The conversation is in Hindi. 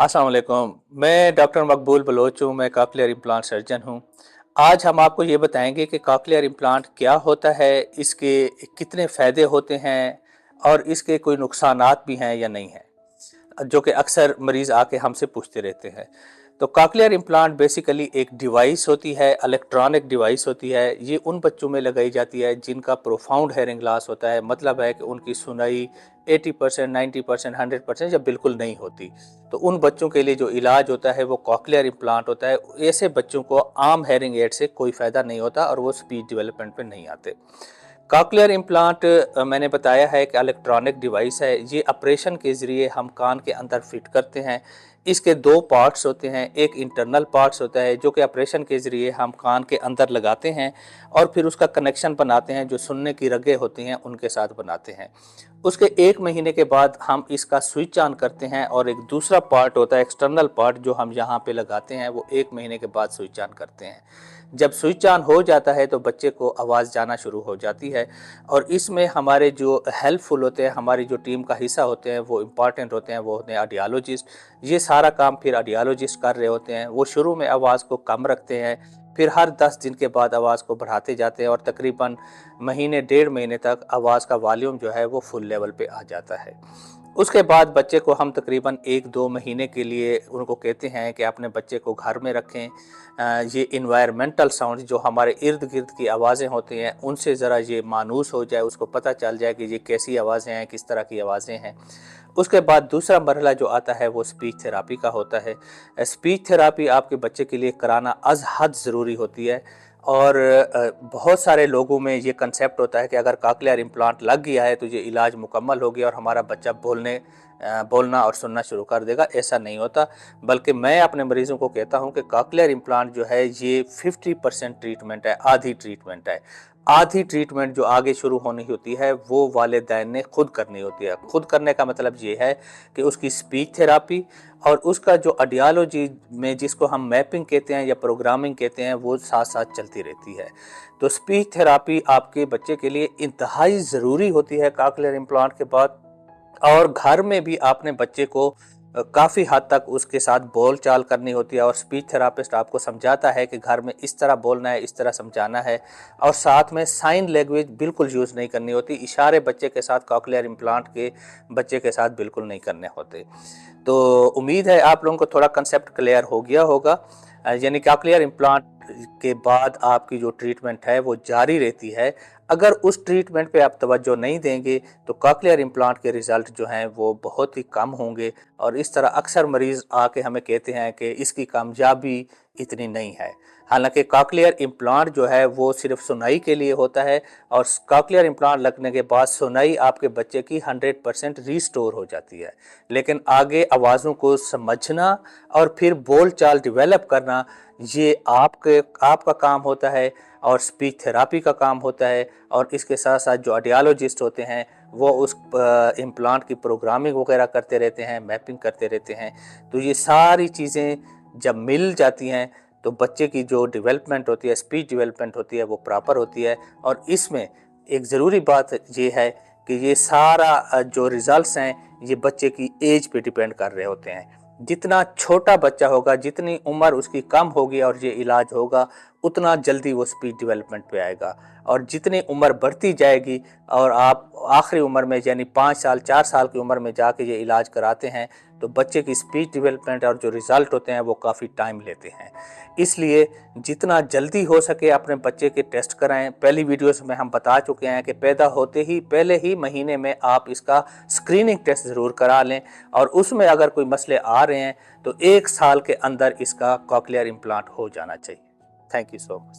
अस्सलाम वालेकुम। मैं डॉक्टर मकबूल बलोच हूँ। मैं कॉकलियर इम्प्लांट सर्जन हूँ। आज हम आपको ये बताएंगे कि कॉकलियर इम्प्लांट क्या होता है, इसके कितने फ़ायदे होते हैं और इसके कोई नुकसानात भी हैं या नहीं हैं, जो कि अक्सर मरीज़ आके हमसे पूछते रहते हैं। तो कॉकलियर इम्प्लांट बेसिकली एक डिवाइस होती है, इलेक्ट्रॉनिक डिवाइस होती है। ये उन बच्चों में लगाई जाती है जिनका प्रोफाउंड हेयरिंग लॉस होता है, मतलब है कि उनकी सुनाई 80%, 90%, 100% या बिल्कुल नहीं होती। तो उन बच्चों के लिए जो इलाज होता है वो कॉकलियर इम्प्लांट होता है। ऐसे बच्चों को आम हेयरिंग एड से कोई फ़ायदा नहीं होता और वो स्पीच डेवलपमेंट पे नहीं आते। कॉकलियर इम्प्लांट मैंने बताया है कि इलेक्ट्रॉनिक डिवाइस है। ये ऑपरेशन के ज़रिए हम कान के अंदर फिट करते हैं। इसके दो पार्ट्स होते हैं। एक इंटरनल पार्ट्स होता है जो कि ऑपरेशन के ज़रिए हम कान के अंदर लगाते हैं और फिर उसका कनेक्शन बनाते हैं, जो सुनने की रगें होती हैं उनके साथ बनाते हैं। उसके 1 महीने के बाद हम इसका स्विच ऑन करते हैं और एक दूसरा पार्ट होता है, एक्सटर्नल पार्ट, जो हम यहाँ पे लगाते हैं, वो 1 महीने के बाद स्विच ऑन करते हैं। जब स्विच ऑन हो जाता है तो बच्चे को आवाज़ जाना शुरू हो जाती है और इसमें हमारे जो हेल्पफुल होते हैं, हमारी जो टीम का हिस्सा होते हैं, वो इम्पॉर्टेंट होते हैं, वो होते हैं ऑडियोलॉजिस्ट। ये सारा काम फिर ऑडियोलॉजिस्ट कर रहे होते हैं। वो शुरू में आवाज़ को कम रखते हैं, फिर हर 10 दिन के बाद आवाज़ को बढ़ाते जाते हैं और तकरीबन महीने 1.5 महीने तक आवाज़ का वॉल्यूम जो है वो फुल लेवल पे आ जाता है। उसके बाद बच्चे को हम तकरीबन 1-2 महीने के लिए उनको कहते हैं कि अपने बच्चे को घर में रखें। ये इन्वायरमेंटल साउंड जो हमारे इर्द गिर्द की आवाज़ें होती हैं उनसे ज़रा ये मानूस हो जाए, उसको पता चल जाए कि ये कैसी आवाज़ें हैं, किस तरह की आवाज़ें हैं। उसके बाद दूसरा मरहला जो आता है वो स्पीच थेरापी का होता है। स्पीच थेरापी आपके बच्चे के लिए कराना अज़ हद ज़रूरी होती है और बहुत सारे लोगों में ये कंसेप्ट होता है कि अगर कॉकलियर इम्प्लांट लग गया है तो ये इलाज मुकम्मल हो गया और हमारा बच्चा बोलना और सुनना शुरू कर देगा। ऐसा नहीं होता, बल्कि मैं अपने मरीज़ों को कहता हूँ कि कॉकलियर इम्प्लांट जो है ये 50% ट्रीटमेंट है, आधी ट्रीटमेंट है। आधी ट्रीटमेंट जो आगे शुरू होनी होती है वो वालिदैन ने खुद करनी होती है। खुद करने का मतलब ये है कि उसकी स्पीच थेरापी और उसका जो ऑडियोलॉजी में जिसको हम मैपिंग कहते हैं या प्रोग्रामिंग कहते हैं वो साथ साथ चलती रहती है। तो स्पीच थेरापी आपके बच्चे के लिए इंतहाई ज़रूरी होती है कॉकलियर इम्प्लांट के बाद। और घर में भी आपने बच्चे को काफ़ी हद तक उसके साथ बोल चाल करनी होती है और स्पीच थेरापिस्ट आपको समझाता है कि घर में इस तरह बोलना है, इस तरह समझाना है। और साथ में साइन लैंग्वेज बिल्कुल यूज़ नहीं करनी होती। इशारे बच्चे के साथ, कॉकलियर इम्प्लांट के बच्चे के साथ बिल्कुल नहीं करने होते। तो उम्मीद है आप लोगों को थोड़ा कंसेप्ट क्लियर हो गया होगा। यानी कॉकलियर इम्प्लांट के बाद आपकी जो ट्रीटमेंट है वो जारी रहती है। अगर उस ट्रीटमेंट पे आप तवज्जो नहीं देंगे तो कॉकलियर इम्प्लांट के रिज़ल्ट जो हैं वो बहुत ही कम होंगे और इस तरह अक्सर मरीज़ आके हमें कहते हैं कि इसकी कामयाबी इतनी नहीं है। हालांकि कॉकलियर इम्प्लांट जो है वो सिर्फ सुनाई के लिए होता है और कॉकलियर इम्प्लांट लगने के बाद सुनाई आपके बच्चे की 100% रीस्टोर हो जाती है। लेकिन आगे आवाज़ों को समझना और फिर बोल चाल डिवेलप करना ये आपका काम होता है और स्पीच थेरापी का काम होता है। और इसके साथ साथ जो ऑडियोलॉजिस्ट होते हैं वो उस इम्प्लांट की प्रोग्रामिंग वगैरह करते रहते हैं, मैपिंग करते रहते हैं। तो ये सारी चीज़ें जब मिल जाती हैं तो बच्चे की जो डेवलपमेंट होती है, स्पीच डेवलपमेंट होती है, वो प्रॉपर होती है। और इसमें एक ज़रूरी बात ये है कि ये सारा जो रिज़ल्ट्स हैं ये बच्चे की एज पे डिपेंड कर रहे होते हैं। जितना छोटा बच्चा होगा, जितनी उम्र उसकी कम होगी और ये इलाज होगा, उतना जल्दी वो स्पीच डेवलपमेंट पे आएगा। और जितनी उम्र बढ़ती जाएगी और आप आखिरी उम्र में यानी 5 साल 4 साल की उम्र में जाके ये इलाज कराते हैं तो बच्चे की स्पीच डेवलपमेंट और जो रिज़ल्ट होते हैं वो काफ़ी टाइम लेते हैं। इसलिए जितना जल्दी हो सके अपने बच्चे के टेस्ट कराएं। पहली वीडियोस में हम बता चुके हैं कि पैदा होते ही पहले ही महीने में आप इसका स्क्रीनिंग टेस्ट ज़रूर करा लें और उसमें अगर कोई मसले आ रहे हैं तो 1 साल के अंदर इसका कॉकलियर इम्प्लांट हो जाना चाहिए। Thank you so much.